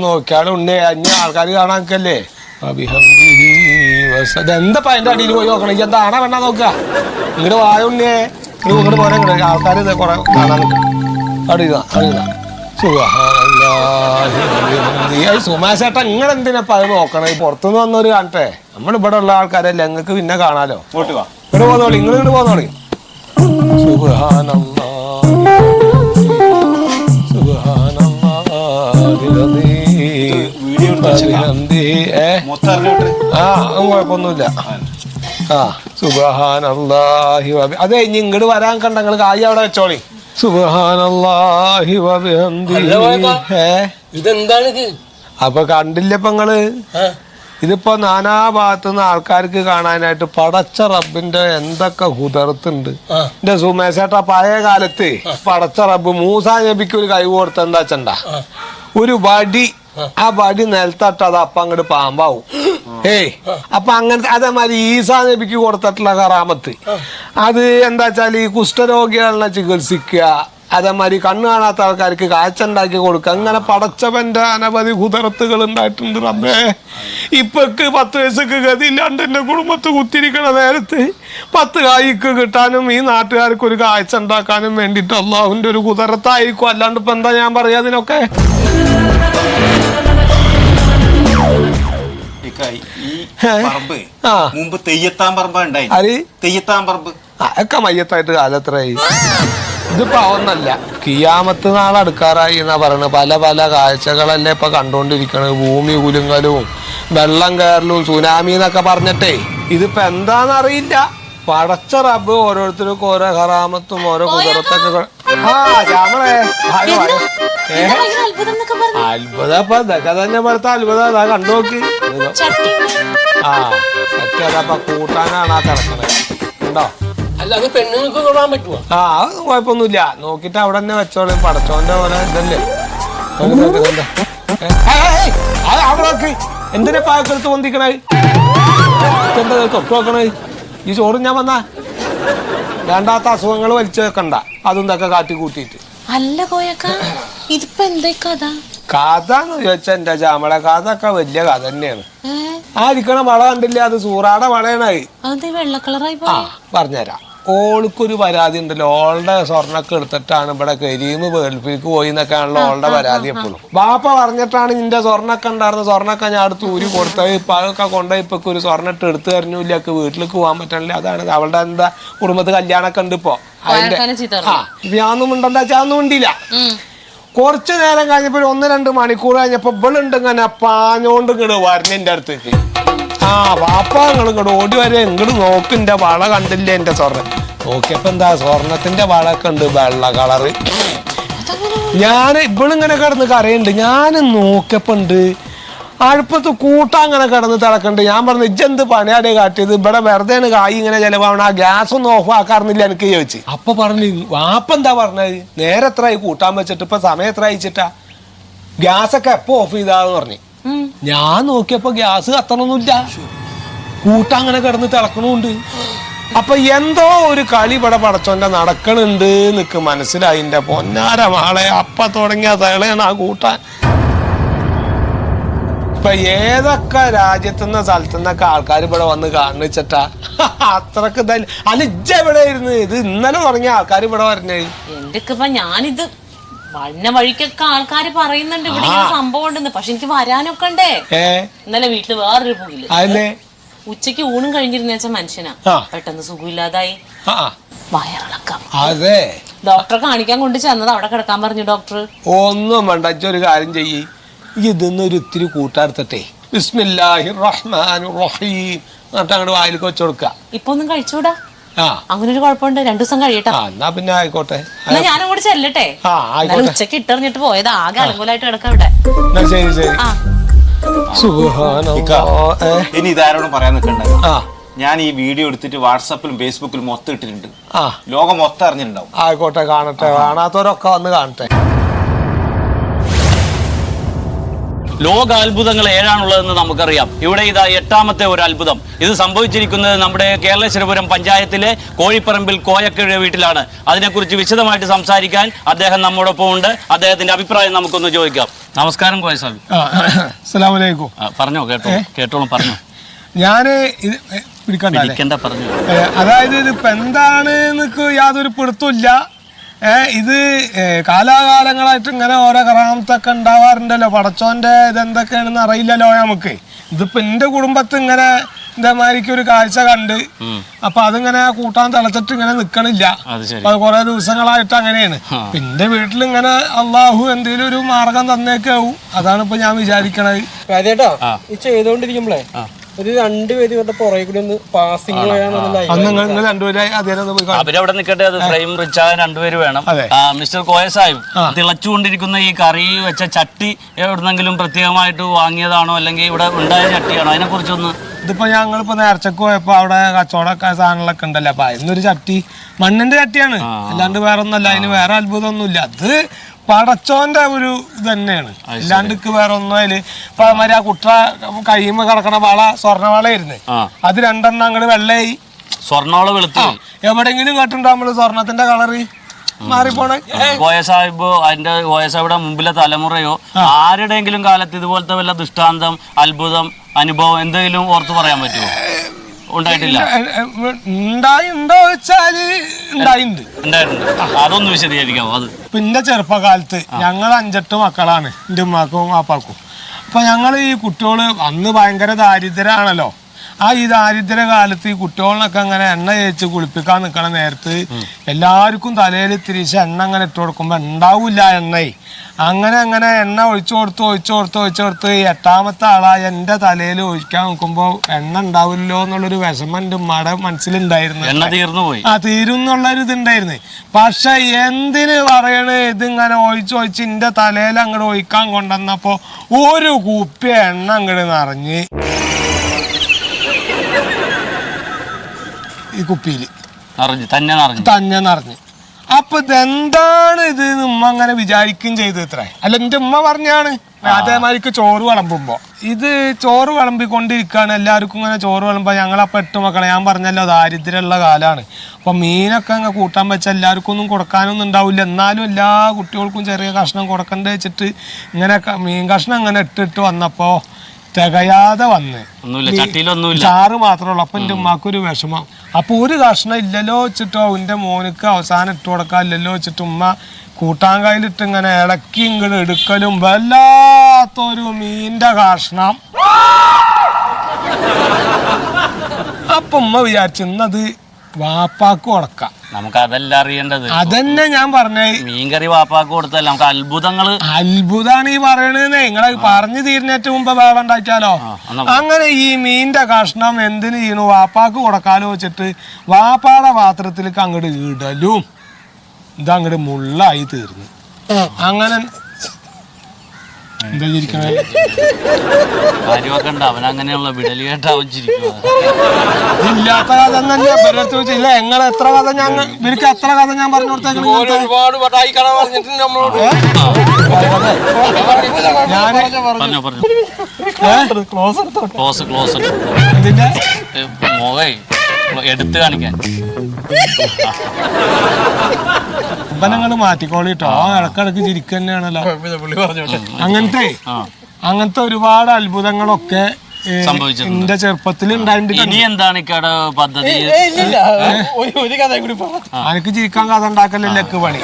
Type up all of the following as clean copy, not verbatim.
നോക്കിയാലും ഉണ്ടേ അഞ്ഞ ആൾക്കാർ കാണാനല്ലേ. എന്താ അതിന്റെ അടിയിൽ പോയി നോക്കണം. എന്താണോ വേണ്ട നോക്കുക. ഇങ്ങോട്ട് വായ ഉണ്ണിയേ, ഇങ്ങോട്ട് പോരാ. ഇങ്ങോട്ട് ആൾക്കാർ ഇത് കുറെ കാണാൻ അടിയുക അടിയുക. സുമേഷേട്ട ഇങ്ങനെ എന്തിനപ്പ അത് നോക്കണം? പുറത്തുനിന്ന് വന്നവര് കാണട്ടെ. നമ്മളിവിടെ ഉള്ള ആൾക്കാരല്ലേ, ഞങ്ങൾക്ക് പിന്നെ കാണാലോ. ഇങ്ങോട്ട് പോന്നോളി, ഇങ്ങോട്ട് പോന്നോളി. കുഴപ്പമൊന്നുമില്ല. സുബ്ഹാനല്ലാഹി അതെ ഇനി ഇങ്ങോട്ട് വരാൻ കണ്ട നിങ്ങൾ കായ് അവിടെ വെച്ചോളി. സുബ്ഹാനല്ലാഹി ഇതെന്താണിത്? അപ്പൊ കണ്ടില്ലപ്പ നിങ്ങള്? ഇതിപ്പോ നാനാ ഭാഗത്തുനിന്ന് ആൾക്കാർക്ക് കാണാനായിട്ട് പടച്ച റബ്ബിന്റെ എന്തൊക്കെ കുതിർത്തുണ്ട്. എന്റെ സുമേഷേട്ടാ പഴയ കാലത്ത് പടച്ച റബ്ബ് മൂസാ നബിക്ക് ഒരു കൈ കൊടുത്ത എന്താ വെച്ചണ്ട, ഒരു വടി, ആ വടി നിലത്തട്ട അത് അപ്പൊ അങ്ങോട്ട് പാമ്പാവും. അപ്പൊ അങ്ങനത്തെ അതേമാതിരി ഈസാ നബിക്ക് കൊടുത്തിട്ടുള്ള കറാമത്ത് അത് എന്താ വെച്ചാൽ ഈ കുഷ്ഠരോഗികളെ ചികിത്സിക്കുക, അതേമാതിരി കണ്ണു കാണാത്ത ആൾക്കാർക്ക് കാഴ്ച ഉണ്ടാക്കി കൊടുക്കുക. അങ്ങനെ പടച്ചവന്റെ അനവധി കുതിർത്തുകൾ ഉണ്ടായിട്ടുണ്ട് റബ്ബേ. ഇപ്പൊക്ക് 10 വയസ്സൊക്കെ ഗതിയില്ലാണ്ട് എന്റെ കുടുംബത്ത് കുത്തിരിക്കണ നേരത്ത് 10 കായ്ക്ക് കിട്ടാനും ഈ നാട്ടുകാർക്ക് ഒരു കാഴ്ച ഉണ്ടാക്കാനും വേണ്ടിട്ട് അള്ളാഹുവിന്റെ ഒരു കുതിർത്തായിരിക്കും. അല്ലാണ്ട് ഇപ്പൊ എന്താ ഞാൻ പറയാ അതിനൊക്കെ? മുമ്പ് തെയ്യത്താൻ പറമ്പ് ഉണ്ടായി. തെയ്യത്താൻ പറമ്പ് ഒക്കെ മയ്യത്തായിട്ട് കാലത്രയായി. ഇതിപ്പോ ഒന്നല്ല, കിയാമത്ത് നാളെ അടുക്കാറായി എന്നാ പറയണത്. പല പല കാഴ്ചകളല്ലേ ഇപ്പൊ കണ്ടോണ്ടിരിക്കണത്. ഭൂമി കുലുങ്ങലും വെള്ളം കയറലും സുനാമി എന്നൊക്കെ പറഞ്ഞിട്ടേ ഇതിപ്പോ എന്താന്നറിയില്ല. പടച്ച റബ്ബ് ഓരോരുത്തർക്കും ഓരോ ഹറാമത്തും ഓരോ കുതിരത്തൊക്കെ. അത്ഭുതം ഇപ്പൊ ഇതൊക്കെ തന്നെ പെടുത്ത അത്ഭുതം. അതാ കണ്ടോക്ക്. സത്യപ്പ കൂട്ടാനാണ് ആ കിടക്കണത്. ഉണ്ടോ? അല്ലാതെ പെണ്ണുങ്ങൾക്ക് തൊടാൻ പറ്റുമോ? അത് കുഴപ്പമൊന്നുമില്ല. നോക്കിട്ട് അവിടെ തന്നെ വെച്ചോളൂ. പടച്ചോന്റെ ഓരോ ഇതല്ലേ. അവിടെ എന്തിനാ പായക്കെടുത്ത് പൊന്തിക്കണേ? എന്താ തൊട്ട് നോക്കണേ? ഈ ചോറും ഞാൻ വന്നാ വേണ്ടാത്ത അസുഖങ്ങൾ വലിച്ചു വെക്കണ്ട. അതും ഇതൊക്കെ കാട്ടി കൂട്ടിയിട്ട്. അല്ല കോയക്ക, ഇതിപ്പോ എന്താ കഥ? കഥ എന്ന് ചോദിച്ചാ എന്റെ ചാമള കഥ ഒക്കെ വലിയ കഥ തന്നെയാണ്. ആ ഇരിക്കണ വള കണ്ടില്ലേ? അത് സൂറാടെ വളയണായി. വെള്ള കളറായി പറഞ്ഞുതരാം. ഓൾക്കൊരു പരാതി ഉണ്ടല്ലോ. ഓളുടെ സ്വർണ്ണൊക്കെ എടുത്തിട്ടാണ് ഇവിടെ കരീമ് ഗൾഫിലേക്ക് പോയി എന്നൊക്കെയാണല്ലോ ഓളുടെ പരാതി. എപ്പോഴും ബാപ്പ പറഞ്ഞിട്ടാണ് നിന്റെ സ്വർണ്ണൊക്കെ ഉണ്ടായിരുന്നു. സ്വർണ്ണൊക്കെ ഞാൻ അടുത്ത് ഊരി കൊടുത്തത്. ഇപ്പൊ അതൊക്കെ കൊണ്ടുപോയി ഇപ്പൊ ഒരു സ്വർണ്ണിട്ട് എടുത്തു തരുന്നില്ല. വീട്ടിലേക്ക് പോകാൻ പറ്റണില്ല. അതാണ് അവളുടെ എന്താ കുടുംബത്ത് കല്യാണമൊക്കെ ഉണ്ട് ഇപ്പൊ. അതിന്റെ ഞാനൊന്നും ഉണ്ടെന്താ വെച്ചാൽ ഒന്നും ഉണ്ടില്ല. കുറച്ചു നേരം കഴിഞ്ഞപ്പോ 1-2 മണിക്കൂർ കഴിഞ്ഞപ്പോ ഇവളുണ്ട് ഇങ്ങനെ പാഞ്ഞോണ്ട് ഇങ്ങോട്ട് വരണ അടുത്തേക്ക്. വാപ്പ നിങ്ങൾ ഇങ്ങോട്ട് ഓടി വരെ ഇങ്ങോട്ട് നോക്കിന്റെ വള കണ്ടില്ലേ? എന്റെ സ്വർണ്ണം നോക്കിയപ്പോ എന്താ സ്വർണത്തിന്റെ വളൊക്കെ ഉണ്ട് വെള്ള കളറ്. ഞാൻ ഇവളിങ്ങനെ കിടന്ന് കരയുണ്ട്. ഞാൻ നോക്കിയപ്പോ ഉണ്ട് അടുപ്പത്ത് കൂട്ടാൻ അങ്ങനെ കിടന്ന് തിളക്കുന്നുണ്ട്. ഞാൻ പറഞ്ഞു ഇജ്ജെന്ത് പണിയാടെ കാട്ടിയത്? ഇവിടെ വെറുതെ കായ് ഇങ്ങനെ ചെലവാണ്. ആ ഗ്യാസ് ഒന്നും ഓഫ് ആക്കാറുന്നില്ല എനിക്ക് ചോദിച്ചു. അപ്പൊ പറഞ്ഞു വാപ്പ എന്താ പറഞ്ഞത്? നേരെ എത്രയായി കൂട്ടാൻ വെച്ചിട്ട്? ഇപ്പൊ സമയം എത്ര അയച്ചിട്ടാ? ഗ്യാസൊക്കെ എപ്പോ ഓഫ് ചെയ്താന്ന് പറഞ്ഞു. ഞാൻ നോക്കിയപ്പോ ഗ്യാസ് കത്തണമൊന്നുമില്ല. കൂട്ടാൻ അങ്ങനെ കിടന്ന് തിളക്കണുണ്ട്. അപ്പൊ എന്തോ ഒരു കളി ഇവിടെ പടച്ചോന്റെ നടക്കണുണ്ട് നിക്ക് മനസ്സിലായി. എന്റെ പൊന്നാര മാളെ അപ്പ തുടങ്ങിയ തേളയാണ് ആ കൂട്ടാൻ. ഇപ്പൊ ഏതൊക്കെ രാജ്യത്തുനിന്ന സ്ഥലത്തുനിന്നൊക്കെ ആൾക്കാർ ഇവിടെ വന്ന് കാണിച്ചിട്ടാ അത്രക്ക് അനിജ ഇവിടെ ഇരുന്ന്. ഇത് ഇന്നലെ തുടങ്ങിയ ആൾക്കാർ ഇവിടെ വരണേ. എന്തൊക്കെ ഞാനിത് വന്ന വഴിക്കൊക്കെ ആൾക്കാര് പറയുന്നുണ്ട് ഇവിടെ സംഭവം ഉണ്ടെന്ന്. പക്ഷെ എനിക്ക് വരാനൊക്കെ ഉണ്ടേ. ഇന്നലെ വീട്ടില് വേറൊരു പുകില് ഉച്ചക്ക് ഊണും കഴിഞ്ഞിരുന്ന വെച്ചാൽ മനുഷ്യനാ പെട്ടെന്ന് സുഖമില്ലാതായി. വയറിളക്കം. അതെ, ഡോക്ടറെ കാണിക്കാൻ കൊണ്ട് ചെന്നത്. അവിടെ കിടക്കാൻ പറഞ്ഞു ഡോക്ടർ. ഒന്നും വേണ്ട, ഒരു കാര്യം ചെയ്യ്. ഇതൊന്നൊരു ഇത്തിരി കൂട്ടാർത്തട്ടെ. ബിസ്മില്ലാഹിർ റഹ്മാനിർ റഹീം എന്നിട്ട് അങ്ങോട്ട് വായിലേക്ക് വെച്ചു കൊടുക്ക. ഇപ്പൊ ഒന്നും കഴിച്ചൂടാ. അങ്ങനെ ഒരു കുഴപ്പമുണ്ട്. 2 ദിവസം കഴിയട്ടെ. എന്നാ പിന്നെ ആയിക്കോട്ടെ. ഞാനും കൂടി ചെല്ലട്ടെ. ഉച്ചക്ക് ഇട്ടെറിഞ്ഞിട്ട് പോയത് ആകെ അലങ്കോലായിട്ട് കിടക്കാം ഇവിടെ. ശരി ശരി. ഇനി ഇതാരോടും പറയാൻ നിൽക്കണ്ട. ഞാൻ ഈ വീഡിയോ എടുത്തിട്ട് വാട്സാപ്പിലും ഫേസ്ബുക്കിലും മൊത്തം ഇട്ടിട്ടുണ്ട്. ലോകം മൊത്തം അറിഞ്ഞിട്ടുണ്ടാവും. ആയിക്കോട്ടെ, കാണട്ടെ. കാണാത്തവരൊക്കെ വന്ന് കാണട്ടെ. ലോക അത്ഭുതങ്ങൾ 7 നമുക്കറിയാം. ഇവിടെ ഇതാ 8ാമത്തെ ഒരു അത്ഭുതം. ഇത് സംഭവിച്ചിരിക്കുന്നത് നമ്മുടെ കേരളേശ്വരപുരം പഞ്ചായത്തിലെ കോഴിപ്പറമ്പിൽ കോയക്കഴ വീട്ടിലാണ്. അതിനെക്കുറിച്ച് വിശദമായിട്ട് സംസാരിക്കാൻ അദ്ദേഹം നമ്മോടൊപ്പം ഉണ്ട്. അദ്ദേഹത്തിന്റെ അഭിപ്രായം നമുക്കൊന്ന് ചോദിക്കാം. നമസ്കാരം കോയ സാബ്. അസ്സലാമലൈക്കും. പറഞ്ഞോ, കേട്ടോളും പറഞ്ഞോ. ഞാന് പിടിക്കണ്ട പറഞ്ഞു. അതായത് ഇതിപ്പോ എന്താണ് യാതൊരു പിടുത്തമില്ല. ഇത് കാലാകാലങ്ങളായിട്ട് ഇങ്ങനെ ഓരോ കറാമത്തൊക്കെ ഉണ്ടാവാറുണ്ടല്ലോ. പടച്ചോന്റെ ഇതെന്തൊക്കെയാണെന്ന് അറിയില്ലല്ലോ നമുക്ക്. ഇതിപ്പോ എന്റെ കുടുംബത്ത് ഇങ്ങനെ ഇതേമാതിരിക്ക് ഒരു കാഴ്ച കണ്ട് അപ്പൊ അതിങ്ങനെ കൂട്ടാൻ തിളച്ചിട്ട് ഇങ്ങനെ നിക്കണില്ല. അപ്പൊ കുറെ ദിവസങ്ങളായിട്ട് അങ്ങനെയാണ്. പിന്നെ വീട്ടിൽ ഇങ്ങനെ അള്ളാഹു എന്തെങ്കിലും ഒരു മാർഗം തന്നേക്കാവും. അതാണ് ഇപ്പൊ ഞാൻ വിചാരിക്കണത്. അതേട്ടാ ഈ ചെയ്തോണ്ടിരിക്കുമ്പോഴേ ഒരു 2 പേര് ഇവരുടെ പുറകെ കൂടി ഒന്ന് പാസിംഗ് അവരവിടെ നിൽക്കട്ടെ. അത് ഫ്രെയിം റിച്ച് ആകാൻ 2 പേര് വേണം. മിസ്റ്റർ കോയ സാഹിബ്, തിളച്ചുകൊണ്ടിരിക്കുന്ന ഈ കറി വെച്ച ചട്ടി എവിടെന്നെങ്കിലും പ്രത്യേകമായിട്ട് വാങ്ങിയതാണോ അല്ലെങ്കിൽ ഇവിടെ ഉണ്ടായ ചട്ടിയാണോ? അതിനെ കുറിച്ചൊന്ന്. ഇതിപ്പോ ഞങ്ങളിപ്പോ നേർച്ചക്ക് പോയപ്പോ അവിടെ കച്ചവടമൊക്കെ സാധനങ്ങളൊക്കെ ഉണ്ടല്ലോ. അപ്പൊ അതിനൊരു ചട്ടി മണ്ണിന്റെ ചട്ടിയാണ്, അല്ലാണ്ട് വേറെ ഒന്നല്ല. അതിന് വേറെ അത്ഭുതമൊന്നുമില്ല. അത് പടച്ചോന്റെ ഒരു ഇത് തന്നെയാണ്, അല്ലാണ്ട് വേറെ ഒന്നും. അതില് ഇപ്പൊ മാതിരി ആ കുട്ട കഴിയുമ്പോ കിടക്കണ വള സ്വർണ്ണവളയായിരുന്നു. അത് 2 അങ്ങോട്ട് വെള്ളയായി. സ്വർണ്ണവള വെളുത്തു. എവിടെങ്കിലും കേട്ടിട്ടുണ്ടോ നമ്മള് സ്വർണത്തിന്റെ കളറ് മാറിപ്പോണേ? കോയ സാഹിബ്, അതിന്റെ കോയ സാഹിബിയുടെ മുമ്പിലെ തലമുറയോ ആരുടെയെങ്കിലും കാലത്ത് ഇതുപോലത്തെ വല്ല ദൃഷ്ടാന്തം, അത്ഭുതം, അനുഭവം എന്തെങ്കിലും ഓർത്തു പറയാൻ പറ്റുമോ? ഉണ്ടായിട്ടില്ല. ഉണ്ടായിണ്ടോ വെച്ചാല് ഉണ്ടായിട്ടുണ്ട്. അതൊന്ന് വിശദീകരിക്കാമോ? അത് പിന്നെ ചെറുപ്പകാലത്ത് ഞങ്ങൾ 5-8 മക്കളാണ്, എൻ്റെ ഉമ്മാക്കും വാപ്പാക്കും. അപ്പൊ ഞങ്ങൾ ഈ കുട്ടികള് അന്ന് ഭയങ്കര ദാരിദ്ര്യമാണല്ലോ. ഈ ദാരിദ്ര്യ കാലത്ത് ഈ കുട്ടികളൊക്കെ അങ്ങനെ എണ്ണ തേച്ച് കുളിപ്പിക്കാൻ നിൽക്കണ നേരത്ത് എല്ലാവർക്കും തലയിൽ തിരിച്ച എണ്ണ അങ്ങനെ ഇട്ട് കൊടുക്കുമ്പോ ഉണ്ടാവില്ല എണ്ണ. അങ്ങനെ എണ്ണ ഒഴിച്ചു കൊടുത്ത് 8ാമത്തെ ആളായ എൻ്റെ തലയിൽ ഒഴിക്കാൻ നോക്കുമ്പോ എണ്ണ ഉണ്ടാവില്ലോ എന്നുള്ളൊരു വിഷമം എൻ്റെ ഉമ്മയുടെ മനസ്സിലുണ്ടായിരുന്നു. തീരും എന്നുള്ളൊരു ഇതുണ്ടായിരുന്നു. പക്ഷെ എന്തിന് പറയണേ, ഇതിങ്ങനെ ഒഴിച്ച് എൻ്റെ തലയിൽ അങ്ങോട്ട് ഒഴിക്കാൻ കൊണ്ടുവന്നപ്പോ ഒരു കുപ്പി എണ്ണ അങ്ങോട്ട് നിറഞ്ഞ് ഈ കുപ്പിയില് തന്നെ നിറഞ്ഞ്. അപ്പൊ ഇതെന്താണ് ഇത് ഉമ്മ അങ്ങനെ വിചാരിക്കുകയും ചെയ്ത് ഇത്ര. അല്ല, എന്റെ ഉമ്മ പറഞ്ഞാണ്. അതേമാതിരിക്ക് ചോറ് വിളമ്പുമ്പോ ഇത് ചോറ് വിളമ്പിക്കൊണ്ടിരിക്കുകയാണ്. എല്ലാവർക്കും ഇങ്ങനെ ചോറ് വിളമ്പോ ഞങ്ങളപ്പോ 8 മക്കളെ, ഞാൻ പറഞ്ഞല്ലോ ദാരിദ്ര്യമുള്ള കാലാണ്. അപ്പൊ മീനൊക്കെ അങ്ങ് കൂട്ടാൻ വെച്ചാൽ എല്ലാവർക്കും ഒന്നും കൊടുക്കാനൊന്നും ഉണ്ടാവില്ല. എന്നാലും എല്ലാ കുട്ടികൾക്കും ചെറിയ കഷ്ണം കൊടുക്കണ്ട വെച്ചിട്ട് ഇങ്ങനെ മീൻ കഷ്ണം അങ്ങനെ ഇട്ടിട്ട് വന്നപ്പോ തികയാതെ വന്ന് ചാറ് മാത്രമേ ഉള്ളൂ. അപ്പൊ എൻ്റെ ഉമ്മാക്കൊരു വിഷമം. അപ്പൊ ഒരു കഷ്ണം ഇല്ലല്ലോ വെച്ചിട്ടോ എൻ്റെ മോനക്ക് അവസാനം ഇട്ട് കൊടുക്കാനില്ലല്ലോ വെച്ചിട്ട് ഉമ്മ കൂട്ടാൻ കയ്യിലിട്ട് ഇങ്ങനെ ഇളക്കി ഇങ്ങോട്ട് എടുക്കലും വല്ലാത്തൊരു മീൻ്റെ കഷ്ണം. അപ്പൊ ഉമ്മ വിചാരിച്ചു ഇന്നത് വാപ്പാക്ക് കൊടുക്കാം. നമുക്ക് അതല്ല അറിയേണ്ടത്. അതന്നെ ഞാൻ പറഞ്ഞേ. മീൻകറി വാപ്പാക്ക് കൊടുത്തല്ല, നമുക്ക് അത്ഭുതാണ് ഈ പറയണത്. നിങ്ങളെ പറഞ്ഞു തീരുന്നേറ്റ് മുമ്പ് വേറെ ഉണ്ടാക്കിയാലോ. അങ്ങനെ ഈ മീന്റെ കഷ്ണം എന്തിനു ചെയ്യണു, വാപ്പാക്ക് കൊടുക്കാലോ വെച്ചിട്ട് വാപ്പാടെ പാത്രത്തിലേക്ക് അങ്ങോട്ട് ഇടലും ഇതങ്ങോട്ട് മുള്ളായി തീർന്നു. അങ്ങനെ എന്താ ചിരിക്കണേ? അവനങ്ങനെയുള്ള വിടല് കേട്ട് അവൻ ചിരിക്കുക. ഇല്ലാത്ത കഥ തന്നെ ഇല്ല. എങ്ങനെ എത്ര കഥ ഇവർക്ക് എത്ര കഥ ഞാൻ പറഞ്ഞു കൊടുത്തേക്കണ. എടുത്ത് കാണിക്കാൻ അപ്പനങ്ങള് മാറ്റിക്കോളിട്ടോ. ഇടക്കിടക്ക് ചിരിക്ക തന്നെയാണല്ലോ. അങ്ങനത്തെ ഒരുപാട് അത്ഭുതങ്ങളൊക്കെ എന്റെ ചെറുപ്പത്തിൽ ഉണ്ടായിട്ടുണ്ട്. ഇനി എന്താണ് പദ്ധതി? എനിക്ക് ചിരിക്കാൻ കഥ ഉണ്ടാക്കലൊക്കെ പണി.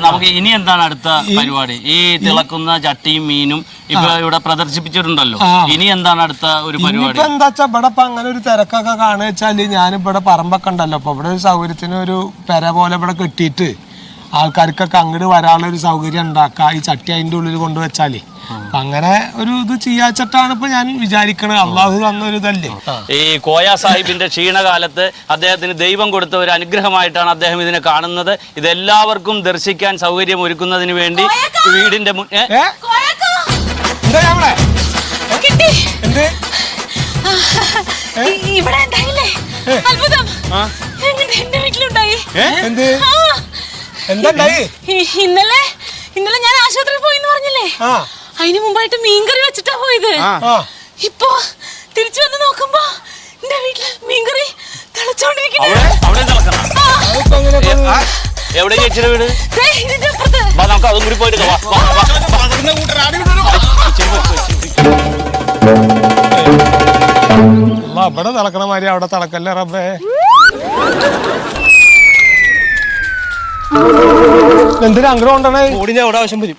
നമുക്ക് ഇനി എന്താണ് അടുത്ത പരിപാടി? ഈ തിളക്കുന്ന ചട്ടിയും മീനും ഇപ്പൊ ഇവിടെ പ്രദർശിപ്പിച്ചിട്ടുണ്ടല്ലോ. ഇനി എന്താണ് അടുത്ത ഒരു പരിപാടി? എന്താ വെച്ചാ ഇവിടെ ഇപ്പൊ അങ്ങനെ ഒരു തിരക്കൊക്കെ കാണുക വെച്ചാല് ഞാനിവിടെ പറമ്പൊക്കെ ഉണ്ടല്ലോ. അപ്പൊ ഇവിടെ ഒരു സൗകര്യത്തിന് ഒരു പെര പോലെ ഇവിടെ കെട്ടിയിട്ട് ആൾക്കാർക്കൊക്കെ അങ്ങോട്ട് വരാനുള്ള ഒരു സൗകര്യം ഉണ്ടാക്കാം. ഈ ചട്ടി അതിന്റെ ഉള്ളിൽ കൊണ്ടുവച്ചാല് അങ്ങനെ ഒരു ഇത് ചെയ്യാച്ചിട്ടാണ് ഇപ്പൊ ഞാൻ വിചാരിക്കണത്. അള്ളാഹു തന്നൊരു ഇതല്ലേ. ഈ കോയ സാഹിബിന്റെ ക്ഷീണകാലത്ത് അദ്ദേഹത്തിന് ദൈവം കൊടുത്ത ഒരു അനുഗ്രഹമായിട്ടാണ് അദ്ദേഹം ഇതിനെ കാണുന്നത്. ഇതെല്ലാവർക്കും ദർശിക്കാൻ സൗകര്യം ഒരുക്കുന്നതിന് വേണ്ടി വീടിന്റെ ഇന്നലെ ഞാൻ ആശുപത്രിയിൽ പോയിന്ന് പറഞ്ഞില്ലേ? അതിന് മുമ്പായിട്ട് മീൻകറി വെച്ചിട്ടാ പോയത്. ഇപ്പൊ തിരിച്ചു വന്ന് നോക്കുമ്പോ എന്റെ വീട്ടില് മീൻകറി തിളച്ചോണ്ടിരിക്കുന്നു. എവിടെ ചേച്ചിയുടെ വീട്? ഇതിന്റെ അപ്പുറത്ത്. നമുക്ക് അതും കൂടി പോയിട്ട് ഇവിടെ തിളക്കണ മാതിരി അവിടെ തിളക്കല്ലേ റബ്ബേ. എന്തിനാ അങ്ങനെ കൊണ്ടാണ് ഓടിഞ്ഞ അവിടെ ആവശ്യം വരും.